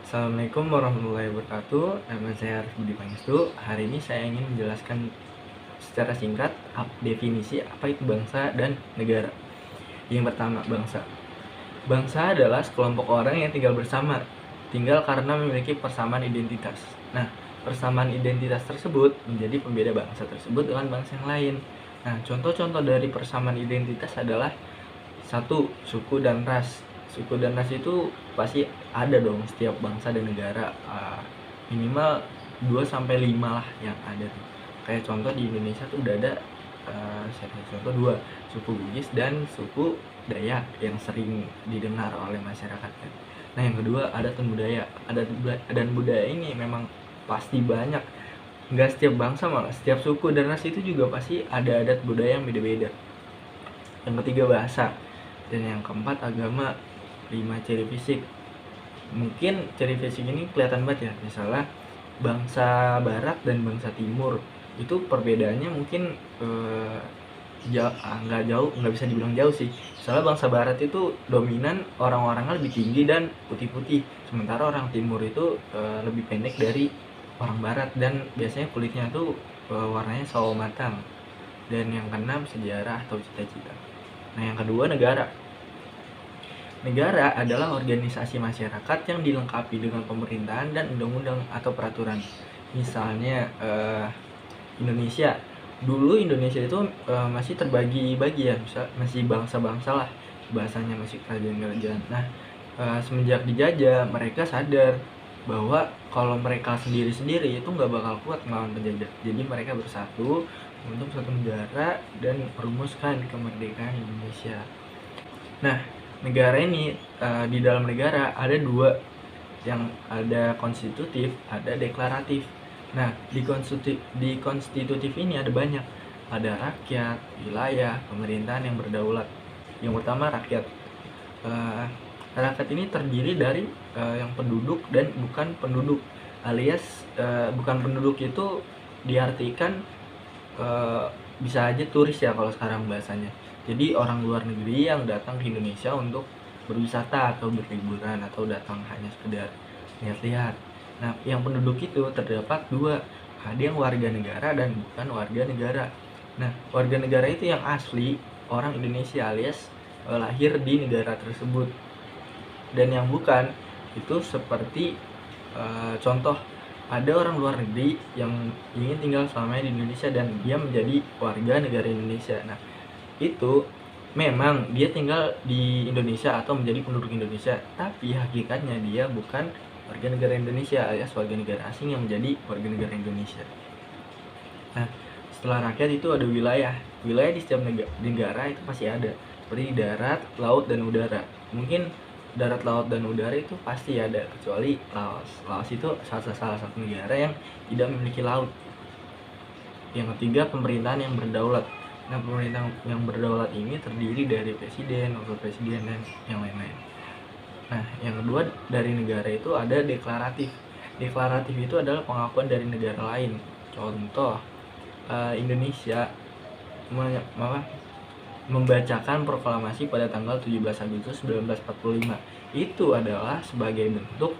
Assalamualaikum warahmatullahi wabarakatuh. Nama saya Arif Budi Pangestu. Hari ini saya ingin menjelaskan secara singkat definisi apa itu bangsa dan negara. Yang pertama, bangsa. Bangsa adalah sekelompok orang yang tinggal karena memiliki persamaan identitas. Nah, persamaan identitas tersebut menjadi pembeda bangsa tersebut dengan bangsa yang lain. Nah, contoh-contoh dari persamaan identitas adalah satu, suku dan ras. Suku dan ras itu pasti ada dong setiap bangsa dan negara, minimal 2 sampai 5 lah yang ada tuh. Kayak contoh di Indonesia tuh udah ada, saya kasih contoh dua, suku Bugis dan suku Dayak yang sering didengar oleh masyarakat kan. Nah, yang kedua, adat dan budaya. Dan budaya ini memang pasti banyak, nggak setiap bangsa, malah setiap suku dan ras itu juga pasti ada adat budaya yang beda-beda. Yang ketiga, bahasa. Dan yang keempat, agama. 5, ciri fisik. Mungkin ciri fisik ini kelihatan banget ya, misalnya bangsa barat dan bangsa timur itu perbedaannya mungkin nggak bisa dibilang jauh sih. Soalnya bangsa barat itu dominan orang-orangnya lebih tinggi dan putih-putih, sementara orang timur itu lebih pendek dari orang barat, dan biasanya kulitnya tuh warnanya sawo matang. Dan yang keenam, sejarah atau cita-cita. Nah, yang kedua, negara. Negara adalah organisasi masyarakat yang dilengkapi dengan pemerintahan dan undang-undang atau peraturan. Misalnya Indonesia. Dulu Indonesia itu masih terbagi-bagi ya, masih bangsa-bangsa lah, bahasanya masih kerajaan-kerajaan. Nah, semenjak dijajah, mereka sadar bahwa kalau mereka sendiri-sendiri itu nggak bakal kuat melawan penjajah. Jadi mereka bersatu untuk satu negara dan merumuskan kemerdekaan Indonesia. Nah, negara ini, di dalam negara ada dua, yang ada konstitutif, ada deklaratif. Nah, di konstitutif ini ada banyak, ada rakyat, wilayah, pemerintahan yang berdaulat. Yang pertama, rakyat. Rakyat ini terdiri dari yang penduduk dan bukan penduduk, alias bukan penduduk itu diartikan bisa aja turis ya kalau sekarang bahasanya. Jadi orang luar negeri yang datang ke Indonesia untuk berwisata atau berliburan atau datang hanya sekedar lihat-lihat. Nah, yang penduduk itu terdapat dua, ada yang warga negara dan bukan warga negara. Nah, warga negara itu yang asli orang Indonesia alias lahir di negara tersebut. Dan yang bukan itu seperti contoh, ada orang luar negeri yang ingin tinggal selamanya di Indonesia dan dia menjadi warga negara Indonesia. Nah, itu memang dia tinggal di Indonesia atau menjadi penduduk Indonesia, tapi hakikatnya dia bukan warga negara Indonesia alias warga negara asing yang menjadi warga negara Indonesia. Nah, setelah rakyat itu ada wilayah. Wilayah di setiap negara itu pasti ada, seperti darat, laut, dan udara. Mungkin darat, laut, dan udara itu pasti ada, kecuali Laos. Laos itu salah satu negara yang tidak memiliki laut. Yang ketiga, pemerintahan yang berdaulat. Nah, pemerintahan yang berdaulat ini terdiri dari presiden, wakil presiden, dan yang lain-lain. Nah, yang kedua, dari negara itu ada deklaratif. Deklaratif itu adalah pengakuan dari negara lain. Contoh, Indonesia membacakan proklamasi pada tanggal 17 Agustus 1945. Itu adalah sebagai bentuk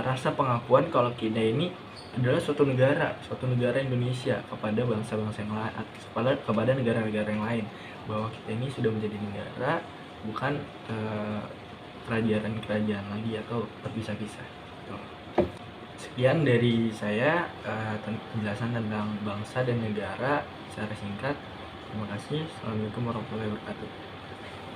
rasa pengakuan kalau kita ini adalah suatu negara Indonesia kepada bangsa-bangsa yang lain, kepada negara-negara yang lain, bahwa kita ini sudah menjadi negara, bukan kerajaan-kerajaan lagi atau terpisah-pisah. Sekian dari saya, penjelasan tentang bangsa dan negara secara singkat. Terima kasih. Assalamualaikum warahmatullahi wabarakatuh.